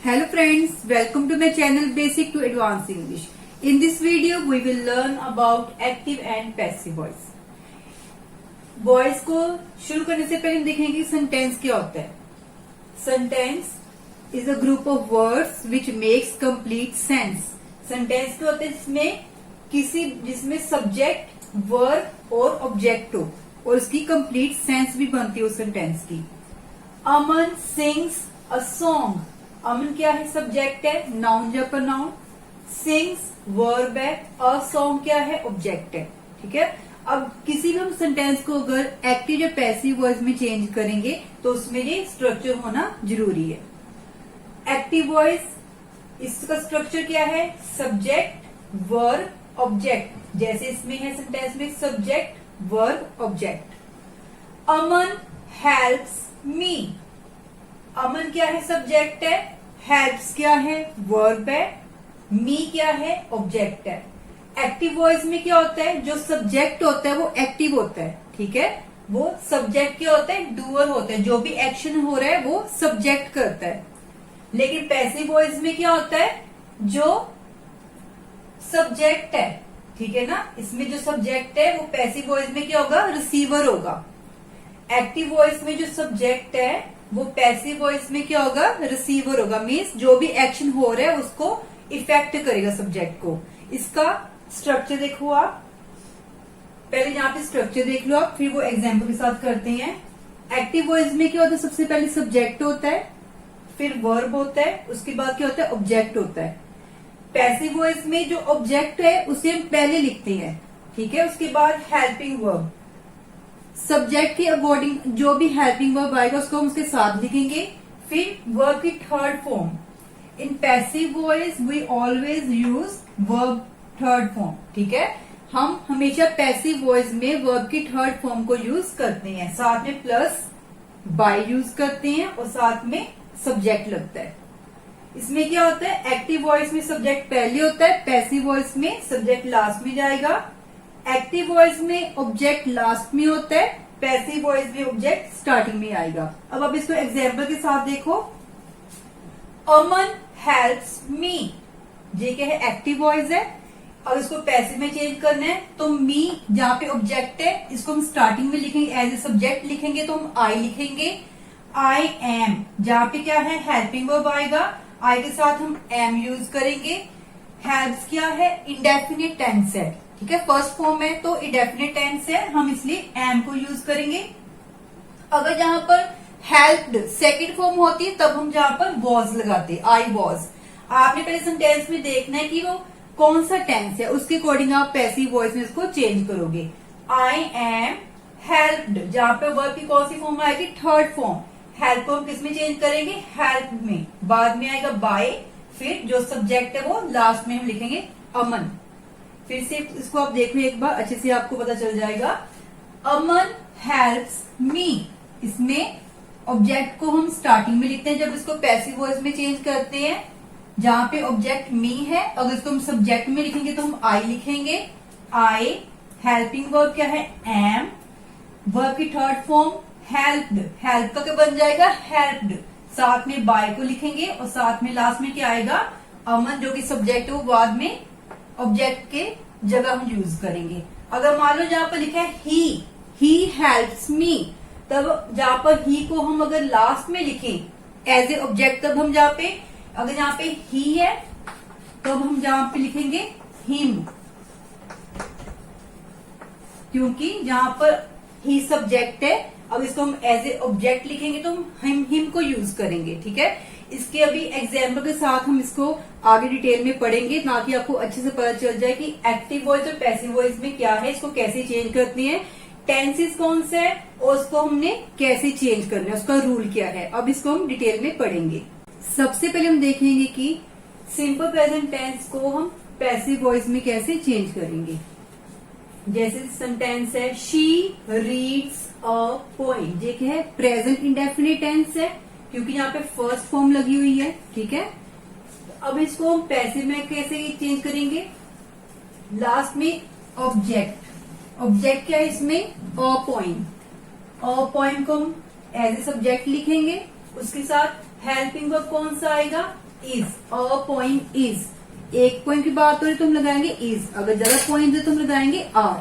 Hello friends, welcome to my channel Basic to Advanced English. In this video, we will learn about active and passive voice. Voice को शुरू करने से पहले हम देखेंगे कि सेंटेंस क्या होता है. Sentence is a group of words which makes complete sense. Sentence क्या होता है जिसमें सब्जेक्ट, वर्ब और ऑब्जेक्ट हो और उसकी कंप्लीट सेंस भी बनती है उस सेंटेंस की. अमन सिंग्स अ सॉन्ग. अमन क्या है? सब्जेक्ट है, नाउन या प्रोनाउन. सिंग्स वर्ब है, अ सॉन्ग क्या है? ऑब्जेक्ट है. ठीक है. अब किसी भी हम सेंटेंस को अगर एक्टिव या पैसिव वॉइस में चेंज करेंगे तो उसमें ये स्ट्रक्चर होना जरूरी है. एक्टिव वॉइस, इसका स्ट्रक्चर क्या है? Subject, verb, object. जैसे इसमें है सेंटेंस में सब्जेक्ट, वर्ब, ऑब्जेक्ट. अमन हेल्प्स मी. अमन क्या है? सब्जेक्ट है. हेल्प्स क्या है? वर्ब है. मी क्या है? ऑब्जेक्ट है. एक्टिव वॉइस में क्या होता है? जो सब्जेक्ट होता है वो एक्टिव होता है. ठीक है. वो सब्जेक्ट क्या होता है? डूअर होता है. जो भी एक्शन हो रहा है वो सब्जेक्ट करता है. लेकिन पैसिव वॉइस में क्या होता है? जो सब्जेक्ट है, ठीक है ना, इसमें जो सब्जेक्ट है वो पैसिव वॉइस में क्या होगा? रिसीवर होगा. एक्टिव वॉइस में जो सब्जेक्ट है वो पैसिव वॉइस में क्या होगा? रिसीवर होगा. मीन्स जो भी एक्शन हो रहा है उसको इफेक्ट करेगा सब्जेक्ट को. इसका स्ट्रक्चर देखो आप. पहले यहाँ पे स्ट्रक्चर देख लो आप, फिर वो एग्जाम्पल के साथ करते हैं. एक्टिव वॉइस में क्या होता है? सबसे पहले सब्जेक्ट होता है, फिर वर्ब होता है, उसके बाद क्या होता है? ऑब्जेक्ट होता है. पैसिव वॉइस में जो ऑब्जेक्ट है उसे हम पहले लिखते हैं. ठीक है. उसके बाद हेल्पिंग वर्ब. सब्जेक्ट के अकॉर्डिंग जो भी हेल्पिंग वर्ब आएगा उसको हम उसके साथ लिखेंगे. फिर वर्ब की third form. In passive voice we always use verb third form. ठीक है. हम हमेशा पैसिव वॉइस में वर्ब की थर्ड फॉर्म को यूज करते हैं. साथ में प्लस बाय यूज करते हैं और साथ में सब्जेक्ट लगता है. इसमें क्या होता है? एक्टिव वॉइस में सब्जेक्ट पहले होता है, पैसिव वॉइस में सब्जेक्ट लास्ट में जाएगा. एक्टिव वॉइस में ऑब्जेक्ट लास्ट में होता है, पैसिव वॉइस में ऑब्जेक्ट स्टार्टिंग में आएगा. अब इसको एग्जाम्पल के साथ देखो. अमन हेल्प्स मी. ये क्या है? एक्टिव वॉइस है. अब इसको पैसिव में चेंज करना है तो मी जहां पे ऑब्जेक्ट है इसको हम स्टार्टिंग में लिखेंगे, एज ए सब्जेक्ट लिखेंगे तो हम आई लिखेंगे. आई एम जहां पे क्या है? हेल्पिंग वर्ब आएगा. आई के साथ हम एम यूज करेंगे. हेल्प्स क्या है? इंडेफिनिट टेंस है. ठीक है. फर्स्ट फॉर्म है तो इंडेफिनिट टेंस है, हम इसलिए एम को यूज करेंगे. अगर जहां पर हेल्प्ड सेकंड फॉर्म होती है तब हम जहां पर वॉज लगाते, आई वॉज. आपने पहले सेंटेंस में देखना है कि वो कौन सा टेंस है, उसके अकॉर्डिंग आप पैसिव वॉइस में इसको चेंज करोगे. आई एम हेल्प्ड जहां पे वर्ब की कौन सी फॉर्म आएगी? Third form. हेल्प को हम किस में चेंज करेंगे? हेल्प में. बाद में आएगा बाय. फिर जो सब्जेक्ट है वो लास्ट में हम लिखेंगे अमन. फिर से इसको आप देखो एक बार, अच्छे से आपको पता चल जाएगा. अमन हेल्प्स मी. इसमें ऑब्जेक्ट को हम स्टार्टिंग में लिखते हैं जब इसको पैसिव वॉइस में चेंज करते हैं. जहां पे ऑब्जेक्ट मी है, अगर इसको हम सब्जेक्ट में लिखेंगे तो हम आई लिखेंगे. आई. हेल्पिंग वर्ब क्या है? एम. वर्ब की थर्ड फॉर्म हेल्प्ड. हेल्प का क्या बन जाएगा? हेल्प्ड. साथ में बाय को लिखेंगे और साथ में लास्ट में क्या आएगा? अमन जो कि सब्जेक्ट है वो बाद में ऑब्जेक्ट के जगह हम यूज करेंगे. अगर मान लो जहां पर लिखा है ही हेल्प्स मी, तब जहां पर ही को हम अगर लास्ट में लिखें एज ए ऑब्जेक्ट, तब हम जहां पे अगर जहां पे ही है तब हम जहां पे लिखेंगे हिम, क्योंकि जहां पर ही सब्जेक्ट है. अब इसको हम एज ए ऑब्जेक्ट लिखेंगे तो हम हिम को यूज करेंगे. ठीक है. इसके अभी एग्जाम्पल के साथ हम इसको आगे डिटेल में पढ़ेंगे ताकि आपको अच्छे से पता चल जाए कि एक्टिव वॉइस और पैसिव वॉइस में क्या है, इसको कैसे चेंज करती है, टेंसेस कौन से है और उसको हमने कैसे चेंज करना है, उसका रूल क्या है. अब इसको हम डिटेल में पढ़ेंगे. सबसे पहले हम देखेंगे कि सिंपल प्रेजेंट टेंस को हम पैसिव वॉइस में कैसे चेंज करेंगे. जैसे सेंटेंस है शी रीड्स अ पोएम. ये क्या है? प्रेजेंट इंडेफिनिट टेंस है क्योंकि यहाँ पे फर्स्ट फॉर्म लगी हुई है. ठीक है. अब इसको हम पैसिव में कैसे चेंज करेंगे? लास्ट में ऑब्जेक्ट. ऑब्जेक्ट क्या है इसमें? A poem. अ पोएम को हम एज ए सब्जेक्ट लिखेंगे. उसके साथ हेल्पिंग वर्ब कौन सा आएगा? इज, अ पोइम इज, एक पोइम की बात हो रही तो हम लगाएंगे इज, अगर ज्यादा पोइम है तो हम लगाएंगे R.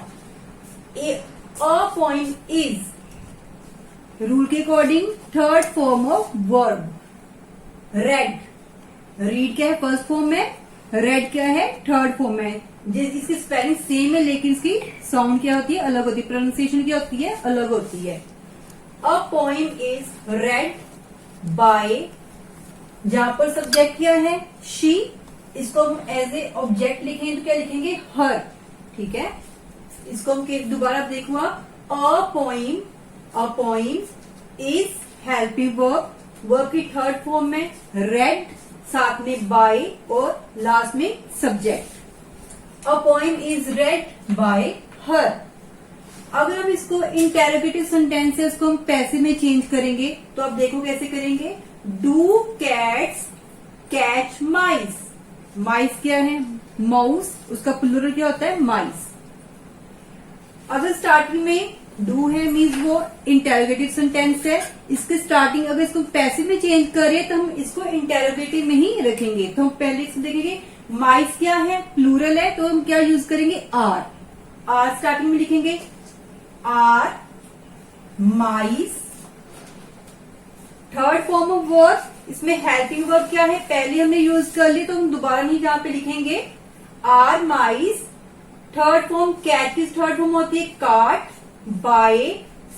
A poem is rule के according third form of verb. Read, read क्या है फर्स्ट फॉर्म में, रेड क्या है थर्ड फॉर्म में। इसकी स्पेलिंग सेम है लेकिन इसकी साउंड क्या होती है, अलग होती है, प्रोनाउंसिएशन क्या होती है, अलग होती है। A poem is read by, जहां पर सब्जेक्ट क्या है शी, इसको हम एज ए ऑब्जेक्ट लिखेंगे तो क्या लिखेंगे हर, ठीक है। इसको हम दोबारा देखो आप, अ poem is helping verb, verb की थर्ड फॉर्म में रेड, साथ में बाय और लास्ट में subject. A poem is read bye हर। अगर हम इसको इंटेरोगेटिव सेंटेंस है उसको हम पैसिव में चेंज करेंगे तो आप देखो कैसे करेंगे। डू कैट्स कैच माइस, माइस क्या है माउस, उसका प्लूरल क्या होता है माइस। अगर स्टार्टिंग में डू है मीन्स वो इंटेरोगेटिव सेंटेंस है, इसके स्टार्टिंग अगर इसको पैसिव में चेंज करें तो हम इसको इंटेरोगेटिव में ही रखेंगे। तो हम पहले इसको देखेंगे माइस क्या है प्लूरल है तो हम क्या यूज करेंगे आर, आर स्टार्टिंग में लिखेंगे are mice. Third form of verb, इसमें हेल्पिंग वर्ब क्या है पहले हमने यूज कर ली तो हम दोबारा नहीं जहां पे लिखेंगे are mice. Third form catch की थर्ड फॉर्म होती है काट, बाय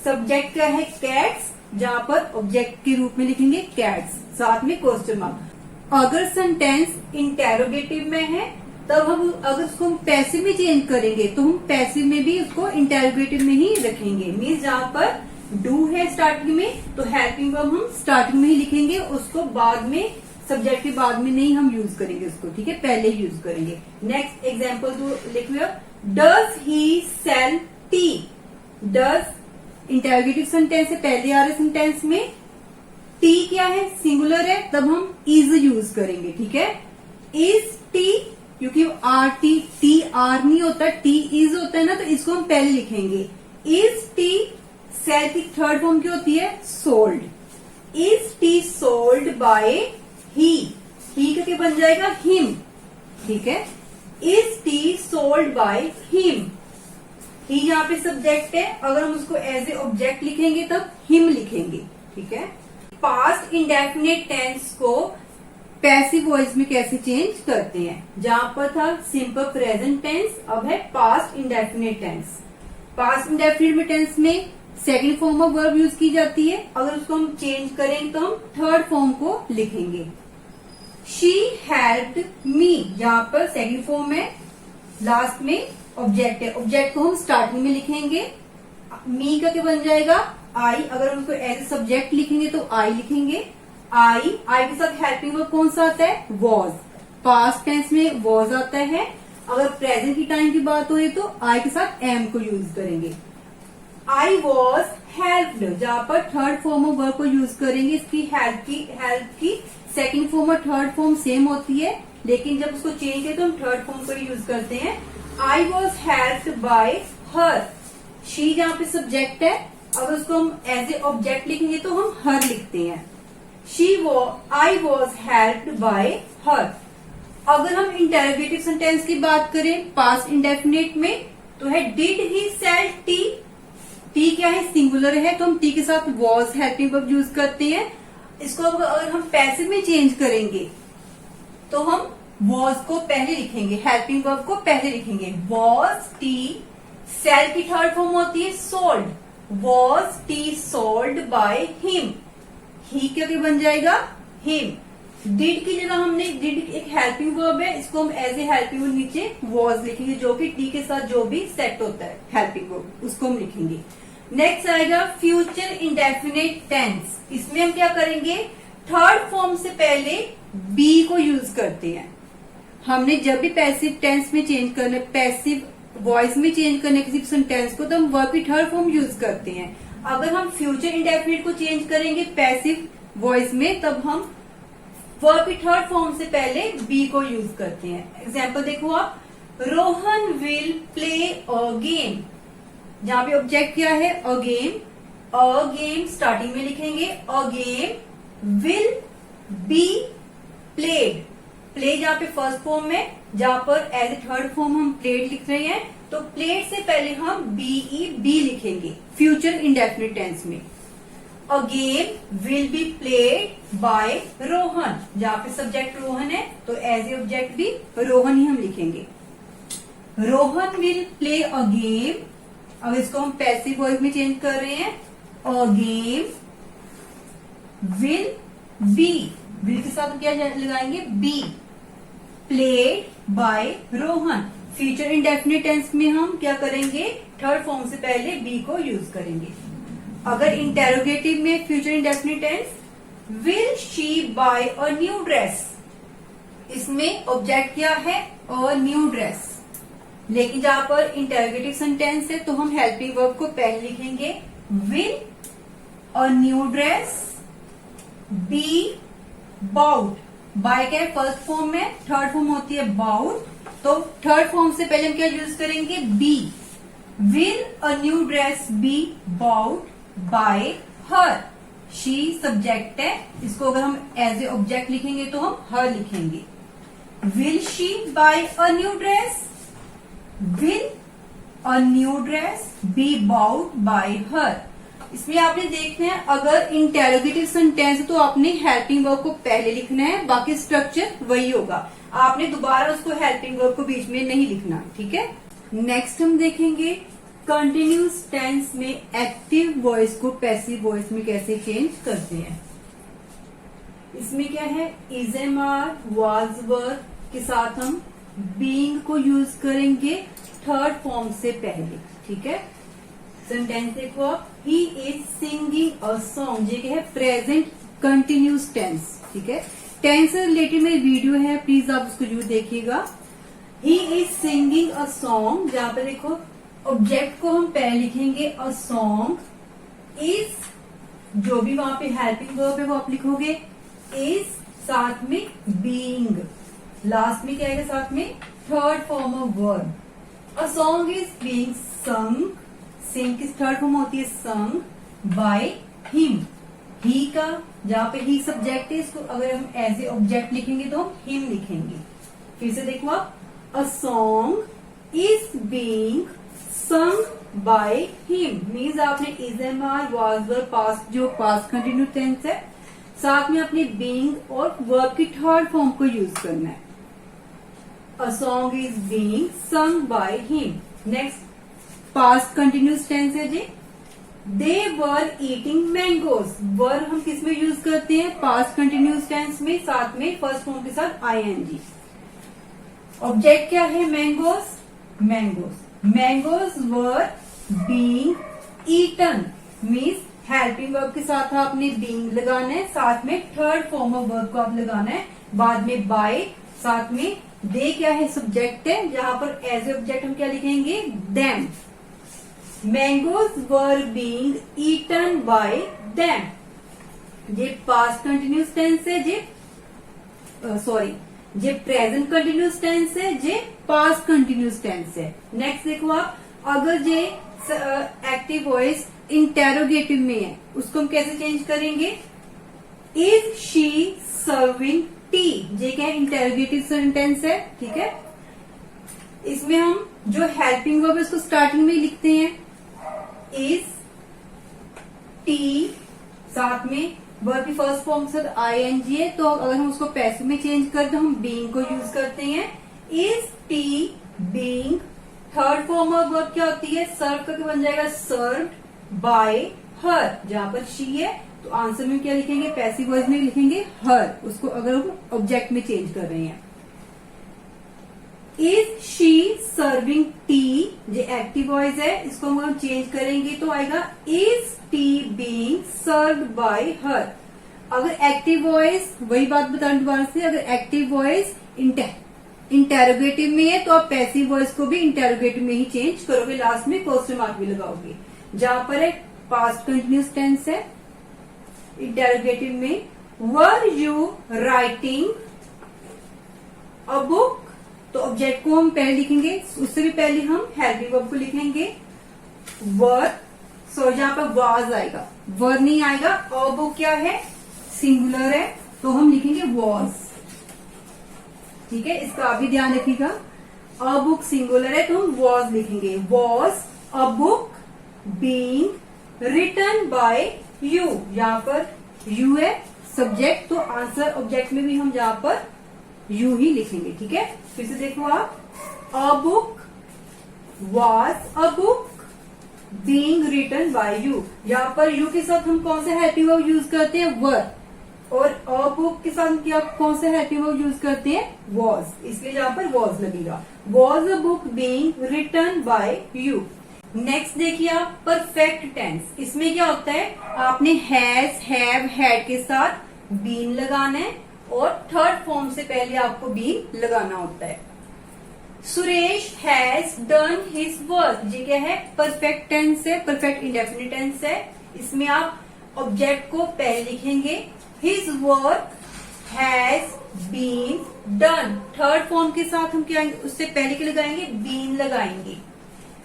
सब्जेक्ट क्या है कैट्स, जहां पर ऑब्जेक्ट के रूप में लिखेंगे कैट्स, साथ में क्वेश्चन मार्क। अगर सेंटेंस इंटेरोगेटिव में है तब हम अगर उसको हम पैसिव में चेंज करेंगे तो हम पैसिव में भी उसको इंटेरोगेटिव में ही रखेंगे। मीन्स जहां पर डू है स्टार्टिंग में तो हेल्पिंग वर्ब हम स्टार्टिंग में ही लिखेंगे, उसको बाद में सब्जेक्ट के बाद में नहीं हम यूज करेंगे उसको, ठीक है, पहले ही यूज करेंगे। नेक्स्ट एग्जाम्पल तो लिखिए, does he sell tea. Does interrogative sentence है, पहले आ रहे सेंटेंस में टी क्या है सिंगुलर है तब हम इज यूज करेंगे, ठीक है। इज टी, क्योंकि आर टी, टी आर नहीं होता, टी इज होता है ना, तो इसको हम पहले लिखेंगे। इज टी, सेल की थर्ड फॉर्म क्या होती है sold. Is it sold by he करके बन जाएगा हिम, ठीक है। Is it sold by him, he यहाँ पे सब्जेक्ट है, अगर हम उसको एज ए ऑब्जेक्ट लिखेंगे तब हिम लिखेंगे, ठीक है। पास्ट इंडेफिनिट टेंस को पैसिव वॉइस में कैसे चेंज करते हैं, जहां पर था सिंपल प्रेजेंट टेंस, अब है past indefinite tense. Past indefinite tense में second form of verb use की जाती है, अगर उसको हम चेंज करें तो हम थर्ड फॉर्म को लिखेंगे। शी हेल्प्ड मी, जहां पर सेकंड फॉर्म है, लास्ट में ऑब्जेक्ट है, ऑब्जेक्ट को हम स्टार्टिंग में लिखेंगे। मी का क्या बन जाएगा आई, अगर हम उसको एज ए सब्जेक्ट लिखेंगे तो आई लिखेंगे। आई के साथ हेल्पिंग वर्ब कौन सा आता है वॉज, पास्ट टेंस में वॉज आता है। अगर प्रेजेंट की टाइम की बात हो रही तो आई के साथ एम को यूज करेंगे। आई वॉज हेल्प्ड, जहां पर थर्ड फॉर्म ऑफ वर्ब को यूज करेंगे। इसकी हेल्प की सेकंड फॉर्म और थर्ड फॉर्म सेम होती है, लेकिन जब उसको चेंज करें तो हम थर्ड फॉर्म को यूज करते हैं। I was helped bye her, she जहां पे सब्जेक्ट है, अगर उसको हम एज ए ऑब्जेक्ट लिखेंगे तो हम हर लिखते हैं। आई वॉज हेल्प्ड बाय हर। अगर हम इंटेरोगेटिव सेंटेंस की बात करें पास्ट इंडेफिनिट में तो है did he sell tea. Tea क्या है सिंगुलर है तो हम टी के साथ वॉज हेल्पिंग वर्ब यूज करते हैं। इसको अगर हम पैसिव में चेंज करेंगे तो हम वॉज को पहले लिखेंगे, हेल्पिंग वर्ब को पहले लिखेंगे। वॉज टी, सेल की थर्ड फॉर्म होती है sold, was it sold by him, he क्या बन जाएगा हिम। डिड की जगह हमने, डिड एक हेल्पिंग वर्ब है, इसको हम एज ए हेल्पिंग वर्ब नीचे वॉज लिखेंगे, जो कि टी के साथ जो भी सेट होता है हेल्पिंग वर्ब उसको हम लिखेंगे। नेक्स्ट आएगा फ्यूचर इंडेफिनिट टेंस। इसमें हम क्या करेंगे, थर्ड फॉर्म से पहले बी को यूज करते हैं। हमने जब भी पैसिव टेंस में चेंज करना, पैसिव वॉइस में चेंज करने किसी सेंटेंस को तो हम वर्ब की थर्ड फॉर्म यूज करते हैं। अगर हम फ्यूचर इंडेफिनिट को चेंज करेंगे पैसिव वॉइस में तब हम वर्ब की थर्ड फॉर्म से पहले बी को यूज करते हैं। एग्जाम्पल देखो आप, Rohan will play a game, जहां पे ऑब्जेक्ट क्या है अ गेम स्टार्टिंग में लिखेंगे। अ game will be played, play जहाँ पे फर्स्ट फॉर्म में, जहाँ पर एज ए थर्ड फॉर्म हम प्लेड लिख रहे हैं, तो प्लेड से पहले हम बी लिखेंगे फ्यूचर इंडेफिनिट टेंस में। अ game will B played by Rohan, जहाँ पे सब्जेक्ट रोहन है तो एज ए ऑब्जेक्ट भी रोहन ही हम लिखेंगे। Rohan will play a game, अब इसको हम पैसिव वॉइस में चेंज कर रहे हैं। A game will be, will के साथ क्या लगाएंगे, be played by Rohan. Future indefinite tense में हम क्या करेंगे, थर्ड फॉर्म से पहले बी को यूज करेंगे। अगर इंटेरोगेटिव में future indefinite tense, will she buy a new dress, इसमें ऑब्जेक्ट क्या है, अ न्यू ड्रेस। लेकिन जहां पर इंटेरोगेटिव सेंटेंस है तो हम हेल्पिंग वर्ब को पहले लिखेंगे, will a new dress be bought. Buy क्या है, फर्स्ट फॉर्म में, थर्ड फॉर्म होती है बाउट, तो थर्ड फॉर्म से पहले हम क्या यूज करेंगे, be. Will a new dress be bought by her, she subject है, इसको अगर हम एज ए ऑब्जेक्ट लिखेंगे तो हम हर लिखेंगे। Will she buy a new dress, will a new dress be bought by her. इसमें आपने देखना है, अगर इंटेरोगेटिव सेंटेंस है तो आपने हेल्पिंग वर्ब को पहले लिखना है, बाकी स्ट्रक्चर वही होगा, आपने दोबारा उसको हेल्पिंग वर्ब को बीच में नहीं लिखना, ठीक है। नेक्स्ट हम देखेंगे कंटिन्यूस टेंस में एक्टिव वॉइस को पैसिव वॉइस में कैसे चेंज करते हैं। इसमें क्या है, is am are was were के साथ हम बीइंग को यूज करेंगे थर्ड फॉर्म से पहले, ठीक है। सेंटेंस देखो आप, he is singing a song, ये क्या है, प्रेजेंट कंटिन्यूस टेंस, ठीक है। टेंस से रिलेटेड मेरी वीडियो है, प्लीज आप उसको जरूर देखिएगा। He is singing a song, जहां पे देखो ऑब्जेक्ट को हम पहले लिखेंगे, अ सॉन्ग इज, जो भी वहां पे हेल्पिंग वर्ब है वो आप लिखोगे, इज साथ में बीइंग, लास्ट में क्या आएगा साथ में, third form of verb. A song is being संग, सिंग की थर्ड फॉर्म होती है संग, बाय हिम। ही का, जहां पे ही सब्जेक्ट है, इसको अगर हम एज ए ऑब्जेक्ट लिखेंगे तो हम हिम लिखेंगे। फिर से देखो आप, a song is being sung by him, means आपने is am are was were past, जो पास्ट कंटिन्यू टेंस है, साथ में अपने बीइंग और वर्ब की थर्ड फॉर्म को यूज करना है। A song is being sung by him. Next past continuous tense है जी, दे वर ईटिंग मैंगोज। वर हम किस में यूज करते हैं, पास्ट कंटिन्यूस टेंस में, साथ में फर्स्ट फॉर्म के साथ आईएनजी। ऑब्जेक्ट क्या है, mangoes, mangoes. Mangoes were being eaten, means helping verb के साथ आपने बीइंग लगाना है, साथ में थर्ड फॉर्म ऑफ वर्ब को आप लगाना है, बाद में बाय, साथ में दे क्या है, सब्जेक्ट है, जहां पर एज ए ऑब्जेक्ट हम क्या लिखेंगे, them. Mangoes were being eaten by them. ये पास्ट कंटिन्यूस टेंस है, जे जे प्रेजेंट कंटिन्यूस टेंस है, जे पास्ट कंटिन्यूस टेंस है। नेक्स्ट देखो आप, अगर जे एक्टिव वॉइस इंटेरोगेटिव में है, उसको हम कैसे चेंज करेंगे, इज शी सर्विंग टी, ये क्या है, इंटेरोगेटिव सेंटेंस है, ठीक है। इसमें हम जो हेल्पिंग वर्ब है उसको स्टार्टिंग में लिखते हैं, इज टी, साथ में वर्ब की फर्स्ट फॉर्म से आईएनजी है, तो अगर हम उसको पैसिव में चेंज करें तो हम बीइंग को यूज करते हैं। Is T being, third form of verb क्या होती है, सर्व करके बन जाएगा सर्व्ड बाय हर, जहां पर शी है तो आंसर में क्या लिखेंगे, पैसिव वॉइस में लिखेंगे हर, उसको अगर हम ऑब्जेक्ट में चेंज कर रहे हैं। इज शी सर्विंग टी, जो एक्टिव वॉइस है, इसको हम चेंज करेंगे तो आएगा is T being served bye हर। अगर एक्टिव वॉइस, वही बात बता दोबारा से, अगर एक्टिव वॉइस इंटेरोगेटिव में है तो आप पैसिव वॉइस को भी इंटेरोगेटिव में ही चेंज करोगे, लास्ट में क्वेश्चन मार्क भी लगाओगे। जहां पर एक पास्ट कंटिन्यूस टेंस है इंटेरोगेटिव में, were you writing a book, तो ऑब्जेक्ट को हम पहले लिखेंगे, उससे भी पहले हम हेल्पिंग वर्ब को लिखेंगे वर, सो जहां पर वाज आएगा, वर नहीं आएगा। अ बुक क्या है, सिंगुलर है, तो हम लिखेंगे वॉज। ठीक है, इसका भी ध्यान रखिएगा। अ बुक सिंगुलर है तो हम वॉज लिखेंगे, was a book being written by you. यहाँ पर यू है सब्जेक्ट, तो आंसर ऑब्जेक्ट में भी हम यहाँ पर यू ही लिखेंगे। ठीक है, फिर से देखो आप, a book was a book being written by you. यहाँ पर यू के साथ हम कौन सा हेल्पिंग वर्ब यूज करते हैं, वर, और अ बुक के साथ क्या कौन सा हेल्पिंग वर्ब यूज करते हैं, वॉज, इसलिए यहाँ पर वॉज लगेगा। Was a book being written by you. Next देखिए आप, परफेक्ट टेंस। इसमें क्या होता है, आपने हैज, हैव, हैड के साथ बीन लगाना है और थर्ड फॉर्म से पहले आपको बीन लगाना होता है। Suresh has done his work, ये क्या है, परफेक्ट टेंस है, परफेक्ट इंडेफिनिट टेंस है। इसमें आप ऑब्जेक्ट को पहले लिखेंगे, his work has been done. Third form के साथ हम क्या, उससे पहले क्या लगाएंगे, बीन लगाएंगे।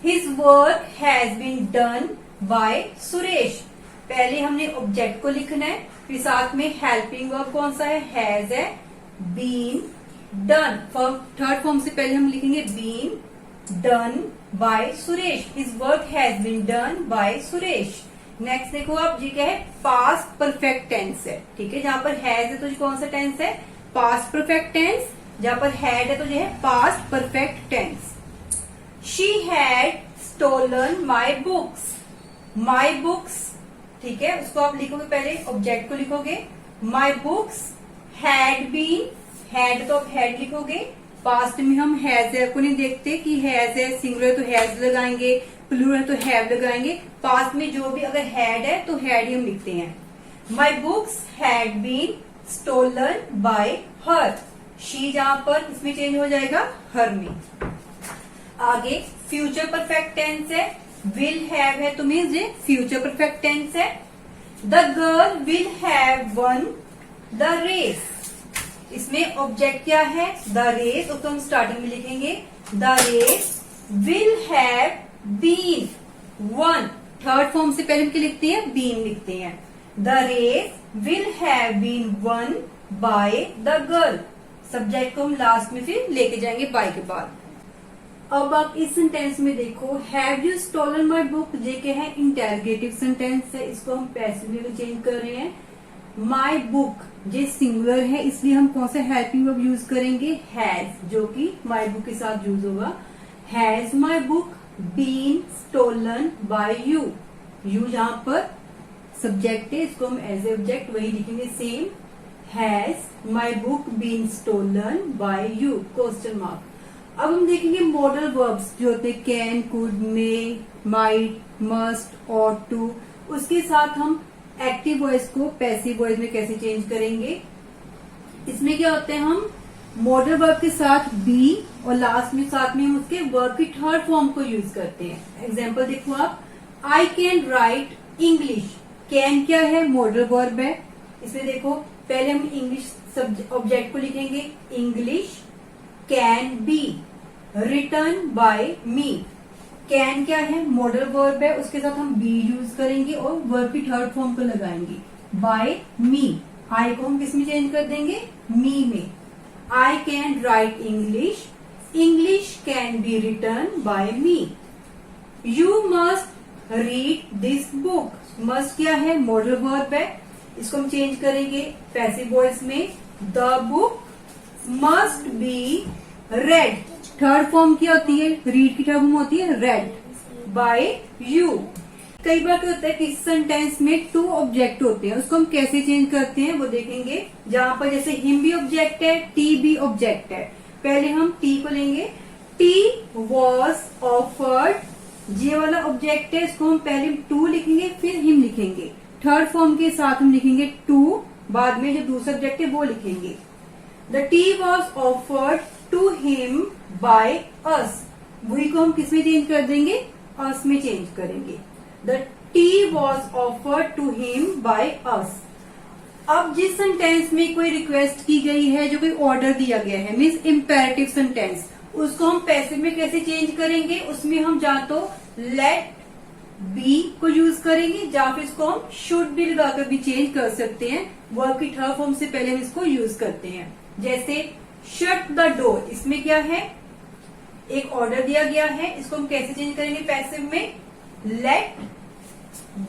His work has been done by Suresh. पहले हमने ऑब्जेक्ट को लिखना है, फिर साथ में हेल्पिंग वर्ब कौन सा है, हैज है, बीन डन। थर्ड फॉर्म से पहले हम लिखेंगे been done by Suresh. His work has been done by Suresh. Next देखो आप, ये क्या है, पास्ट परफेक्ट टेंस है। ठीक है, जहां पर हैज है तो ये कौन सा टेंस है, पास्ट परफेक्ट टेंस। जहां पर हैड है तो ये है past perfect tense. She had stolen my books, my books, ठीक है, उसको आप लिखोगे, पहले ऑब्जेक्ट को लिखोगे, my books had been, had तो आप हैड लिखोगे। पास्ट में हम हैज है को नहीं देखते कि हैज है सिंगुलर तो हैज लगाएंगे, प्लूरल है तो हैव लगाएंगे। पास्ट में जो भी अगर हैड है तो हैड ही हम लिखते हैं। My books had been stolen by her, she जहां पर इसमें चेंज हो जाएगा हर में। आगे फ्यूचर परफेक्ट टेंस है, विल हैव है तो मीन्स ये फ्यूचर परफेक्ट टेंस है। The girl will have won the race, इसमें ऑब्जेक्ट क्या है, द रेस, उसको हम स्टार्टिंग में लिखेंगे, the race will have been won. Third form से पहले हम क्या लिखते हैं, बीन लिखते हैं। The race will have been won by the girl, subject को हम लास्ट में फिर लेके जाएंगे बाय के बाद। अब आप इस सेंटेंस में देखो, have you stolen my book, ये क्या है, इंटेरोगेटिव सेंटेंस है, इसको हम पैसिव में चेंज कर रहे हैं। माई बुक ये सिंगुलर है, इसलिए हम कौन सा हेल्पिंग वर्ब यूज करेंगे, हैज, जो कि माई बुक के साथ यूज होगा। Has my book been stolen by you, you जहां पर सब्जेक्ट है, इसको हम एज ए ऑब्जेक्ट वही लिखेंगे same. Has my book been stolen by you, question mark. अब हम देखेंगे मॉडल वर्ब्स जो होते हैं, can, could, may, might, must, ought to, उसके साथ हम एक्टिव वॉइस को पैसिव वॉइस में कैसे चेंज करेंगे। इसमें क्या होते हैं, हम मॉडल वर्ब के साथ बी और लास्ट में साथ में हम उसके वर्ब की थर्ड फॉर्म को यूज करते हैं। एग्जाम्पल देखो आप, आई कैन राइट इंग्लिश, कैन क्या है, मॉडल वर्ब है। इसमें देखो पहले हम इंग्लिश ऑब्जेक्ट को लिखेंगे, English can be written by me. Can क्या है, मॉडल वर्ब है, उसके साथ हम बी यूज करेंगे और वर्ब की थर्ड फॉर्म को लगाएंगे, बाय मी। आई को हम किस में चेंज कर देंगे, मी में। I can write English, English can be written by me. You must read this book, must क्या है, मॉडल वर्ब है, इसको हम चेंज करेंगे पैसिव वॉइस में, the book must be read. Third form क्या होती है, रीड की थर्ड फॉर्म होती है रेड, बाय यू। कई बार क्या होता है कि सेंटेंस में टू ऑब्जेक्ट होते हैं, उसको हम कैसे चेंज करते हैं वो देखेंगे। जहां पर जैसे हिम भी ऑब्जेक्ट है, टी भी ऑब्जेक्ट है, पहले हम टी को लेंगे, टी वॉज ऑफर्ड, ये वाला ऑब्जेक्ट है, इसको हम पहले टू लिखेंगे फिर हिम लिखेंगे। थर्ड फॉर्म के साथ हम लिखेंगे टू, बाद में जो दूसरा ऑब्जेक्ट है वो लिखेंगे। The tea was offered to him by us, वही को हम किस में चेंज कर देंगे, अस में चेंज करेंगे। The tea was offered to him by us. अब जिस सेंटेंस में कोई रिक्वेस्ट की गई है, जो कोई ऑर्डर दिया गया है, मीन्स इम्पेरेटिव सेंटेंस, उसको हम पैसिव में कैसे चेंज करेंगे, उसमें हम या तो लेट बी को यूज करेंगे या फिर इसको हम शुड बी लगाकर भी चेंज कर सकते हैं। वर्ब की थर्ड फॉर्म से पहले हम इसको यूज करते हैं। जैसे शट द डोर, इसमें क्या है, एक ऑर्डर दिया गया है, इसको हम कैसे चेंज करेंगे पैसिव में, let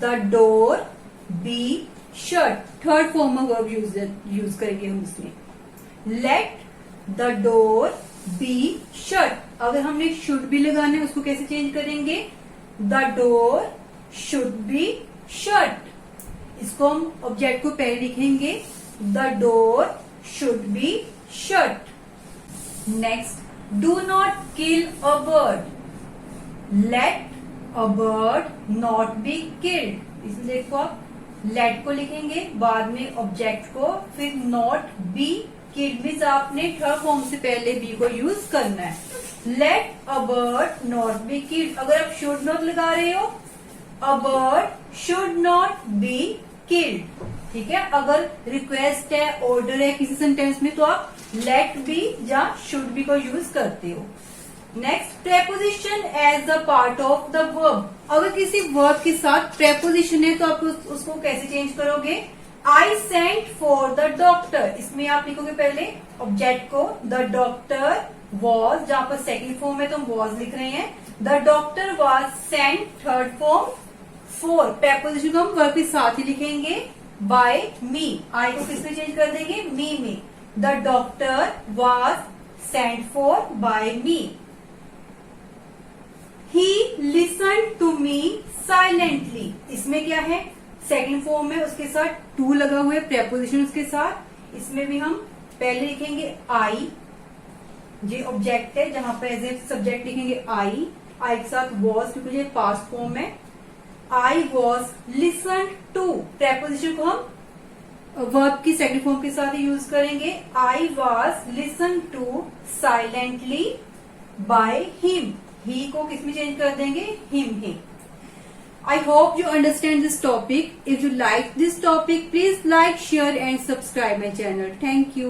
the door be shut, third form of verb use करेंगे हम इसमें, let the door be shut. अगर हमने शुड बी लगाना है उसको कैसे चेंज करेंगे, the door should be shut, इसको हम ऑब्जेक्ट को पहले लिखेंगे, the door should be shut. Next, do not kill a bird, let a bird not be killed, इसलिए देखो आप लेट को लिखेंगे, बाद में ऑब्जेक्ट को, फिर नॉट बी किल्ड, मीन्स आपने थर्ड फॉर्म से पहले बी को यूज करना है। Let a bird not be killed, अगर आप शुड नॉट लगा रहे हो, a bird should not be killed, ठीक है। अगर रिक्वेस्ट है, ऑर्डर है किसी सेंटेंस में, तो आप लेट बी या शुड बी को यूज करते हो। Next, preposition as a part of the verb, अगर किसी वर्ब के साथ प्रेपोजिशन है तो आप उसको कैसे चेंज करोगे, I sent for the doctor, इसमें आप लिखोगे पहले ऑब्जेक्ट को, द डॉक्टर वॉज, जहां पर सेकेंड फॉर्म है तो हम वॉज लिख रहे हैं, the doctor was Saint, third form for, preposition को हम वर्ब के साथ ही लिखेंगे, बाय मी, आई को किसमें चेंज कर देंगे, मी में, the doctor was sent for by me. He listen to me silently, इसमें क्या है, सेकंड फॉर्म में उसके साथ टू लगा हुआ है, प्रेपोजिशन उसके साथ, इसमें भी हम पहले लिखेंगे आई, ये ऑब्जेक्ट है जहां पर एज ए सब्जेक्ट लिखेंगे आई के साथ वॉज, क्योंकि ये पास्ट फॉर्म है, I was listen to, preposition को हम वर्ब की सेकंड फॉर्म के साथ ही यूज करेंगे, I was listen to silently by him, he को किसमें चेंज कर देंगे, him he. I hope you understand this topic. If you like this topic, please like, share and subscribe my channel. Thank you.